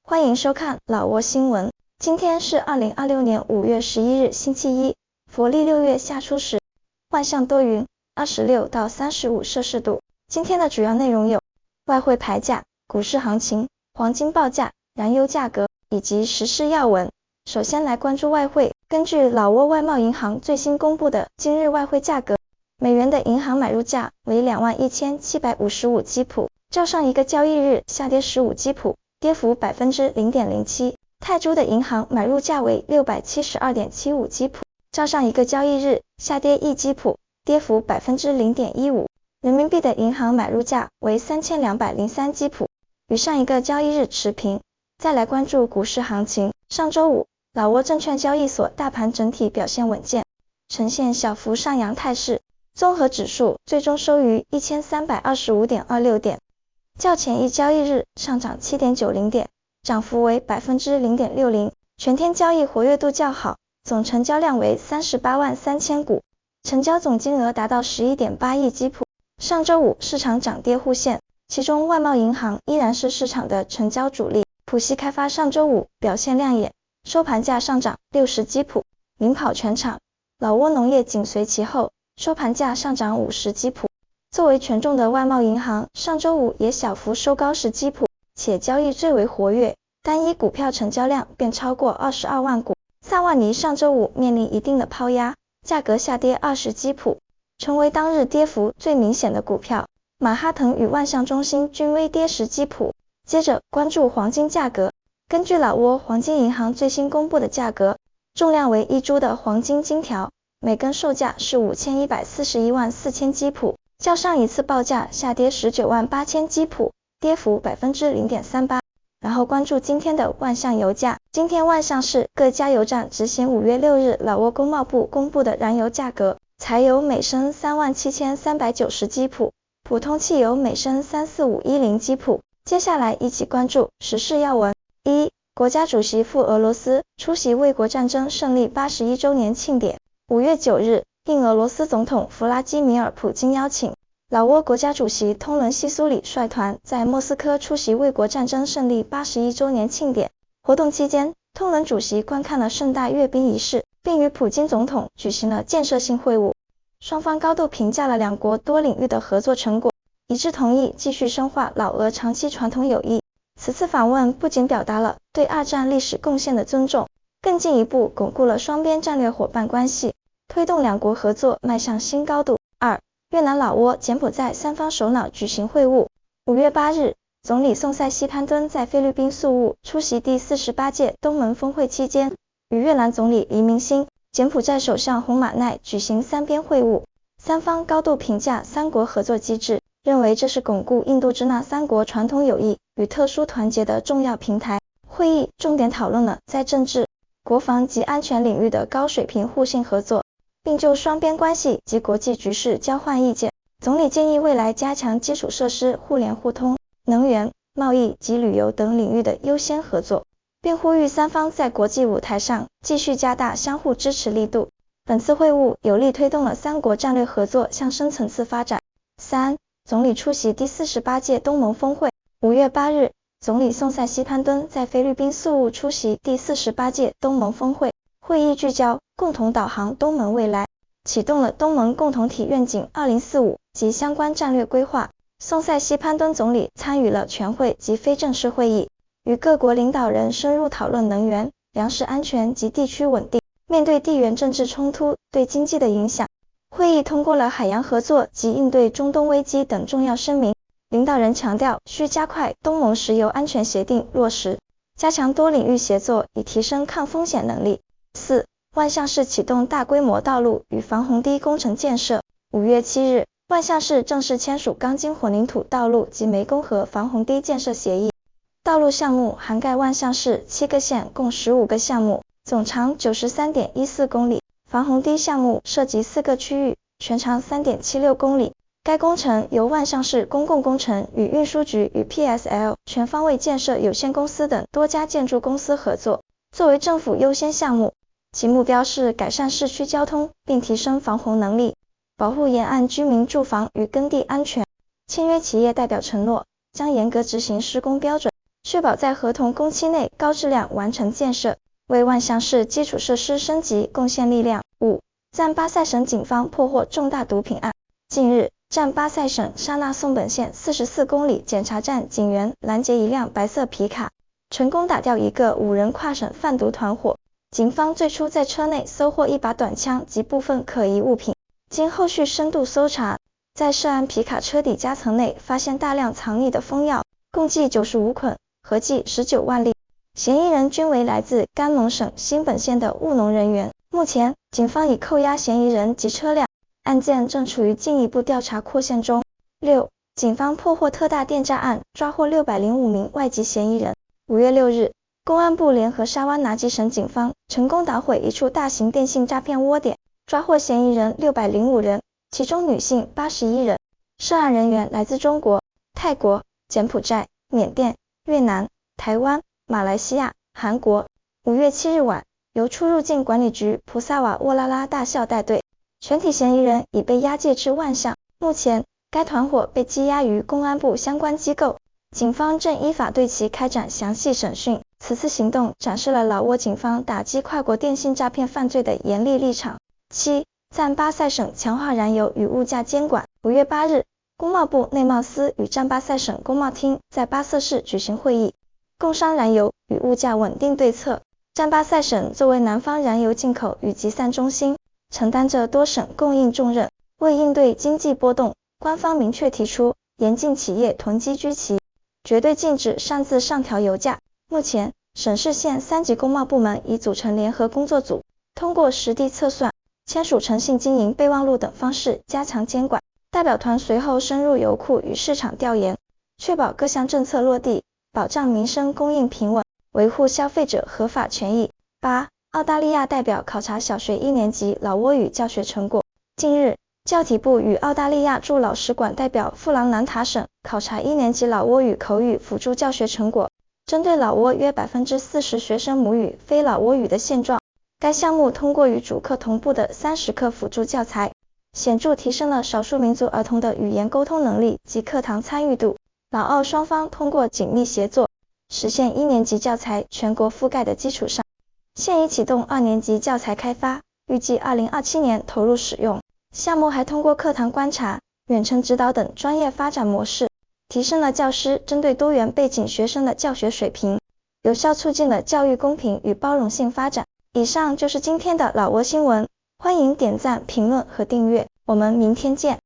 欢迎收看老挝新闻。今天是2026年5月11日星期一，佛历6月夏初时，万象多云，26到35摄氏度。今天的主要内容有外汇牌价、股市行情、黄金报价、燃油价格以及时事要闻。首先来关注外汇。根据老挝外贸银行最新公布的今日外汇价格，美元的银行买入价为21755基普，较上一个交易日下跌15基普，跌幅 0.07%。泰铢的银行买入价为672.75基普，较上一个交易日下跌1基普，跌幅 0.15%。人民币的银行买入价为3203基普，与上一个交易日持平。再来关注股市行情。上周五，老挝证券交易所大盘整体表现稳健，呈现小幅上扬态势，综合指数最终收于 1325.26 点，较前一交易日上涨 7.90 点，涨幅为 0.60%。全天交易活跃度较好，总成交量为38万3000股，成交总金额达到 11.8亿基普。上周五市场涨跌互现，其中外贸银行依然是市场的成交主力。浦西开发上周五表现亮眼，收盘价上涨60基普，领跑全场。老挝农业紧随其后，收盘价上涨50基普。作为权重的外贸银行，上周五也小幅收高10基普，且交易最为活跃，单一股票成交量便超过22万股。萨瓦尼上周五面临一定的抛压，价格下跌20基普，成为当日跌幅最明显的股票。马哈腾与万象中心均微跌10基普。接着关注黄金价格。根据老挝黄金银行最新公布的价格，重量为1铢的黄金金条，每根售价是5141万4000基普，较上一次报价下跌19万8000基普，跌幅 0.38%。然后关注今天的万象油价。今天万象市各加油站执行5月6日老挝工贸部公布的燃油价格，柴油每升37390基普，普通汽油每升34510基普。接下来一起关注时事要闻。1. 国家主席赴俄罗斯出席卫国战争胜利81周年庆典。5月9日，应俄罗斯总统弗拉基米尔·普京邀请，老挝国家主席通伦西苏里率团在莫斯科出席卫国战争胜利81周年庆典。活动期间，通伦主席观看了盛大阅兵仪式，并与普京总统举行了建设性会晤。双方高度评价了两国多领域的合作成果，一致同意继续深化老俄长期传统友谊。此次访问不仅表达了对二战历史贡献的尊重，更进一步巩固了双边战略伙伴关系，推动两国合作迈向新高度。2. 越南、老挝、柬埔寨三方首脑举行会晤。5月8日，总理宋塞西潘敦在菲律宾宿务出席第48届东盟峰会期间，与越南总理黎明星、柬埔寨首相洪马奈举行三边会晤。三方高度评价三国合作机制，认为这是巩固印度支那三国传统友谊与特殊团结的重要平台。会议重点讨论了在政治、国防及安全领域的高水平互信合作，并就双边关系及国际局势交换意见。总理建议未来加强基础设施互联互通、能源、贸易及旅游等领域的优先合作，并呼吁三方在国际舞台上继续加大相互支持力度。本次会晤有力推动了三国战略合作向深层次发展。3. 总理出席第48届东盟峰会。5月8日，总理宋塞西潘敦在菲律宾宿务出席第48届东盟峰会，会议聚焦共同导航东盟未来，启动了东盟共同体愿景2045及相关战略规划。宋塞西潘敦总理参与了全会及非正式会议，与各国领导人深入讨论能源、粮食安全及地区稳定。面对地缘政治冲突对经济的影响，会议通过了海洋合作及应对中东危机等重要声明。领导人强调需加快东盟石油安全协定落实，加强多领域协作以提升抗风险能力。4. 万象市启动大规模道路与防洪堤工程建设。5月7日，万象市正式签署钢筋混凝土道路及湄公河防洪堤建设协议。道路项目涵盖万象市7个县共15个项目，总长 93.14 公里，防洪堤项目涉及4个区域，全长 3.76 公里。该工程由万象市公共工程与运输局与 PSL 全方位建设有限公司等多家建筑公司合作，作为政府优先项目。其目标是改善市区交通，并提升防洪能力，保护沿岸居民住房与耕地安全。签约企业代表承诺，将严格执行施工标准，确保在合同工期内高质量完成建设，为万象市基础设施升级贡献力量。5. 赞巴塞省警方破获重大毒品案。近日，赞巴塞省沙纳宋本县44公里检查站警员拦截一辆白色皮卡，成功打掉一个5人跨省贩毒团伙。警方最初在车内搜获一把短枪及部分可疑物品，经后续深度搜查，在涉案皮卡车底夹层内发现大量藏匿的封药，共计95捆，合计19万粒。嫌疑人均为来自甘蒙省新本县的务农人员。目前，警方已扣押嫌疑人及车辆，案件正处于进一步调查扩线中。6. 警方破获特大电诈案，抓获605名外籍嫌疑人。5月6日，公安部联合沙湾拿吉省警方成功捣毁一处大型电信诈骗窝点，抓获嫌疑人605人，其中女性81人。涉案人员来自中国、泰国、柬埔寨、缅甸、越南、台湾、马来西亚、韩国。5月7日晚，由出入境管理局普萨瓦沃拉拉大校带队，全体嫌疑人已被押解至万象。目前，该团伙被羁押于公安部相关机构，警方正依法对其开展详细审讯。此次行动展示了老挝警方打击跨国电信诈骗犯罪的严厉立场。7. 赞巴塞省强化燃油与物价监管。5月8日，工贸部内贸司与赞巴塞省工贸厅在巴色市举行会议，共商燃油与物价稳定对策。赞巴塞省作为南方燃油进口与集散中心，承担着多省供应重任。为应对经济波动，官方明确提出严禁企业囤积居奇，绝对禁止擅自上调油价。目前，省市县3级工贸部门已组成联合工作组，通过实地测算、签署诚信经营备忘录等方式加强监管。代表团随后深入油库与市场调研，确保各项政策落地，保障民生供应平稳，维护消费者合法权益。8. 澳大利亚代表考察小学1年级老挝语教学成果。近日，教体部与澳大利亚驻老使馆代表富朗南塔省考察1年级老挝语口语辅助教学成果，针对老挝约 40% 学生母语非老挝语的现状，该项目通过与主课同步的30课辅助教材，显著提升了少数民族儿童的语言沟通能力及课堂参与度。老澳双方通过紧密协作，实现1年级教材全国覆盖的基础上，现已启动2年级教材开发，预计2027年投入使用。项目还通过课堂观察、远程指导等专业发展模式，提升了教师针对多元背景学生的教学水平，有效促进了教育公平与包容性发展。以上就是今天的老挝新闻，欢迎点赞、评论和订阅，我们明天见。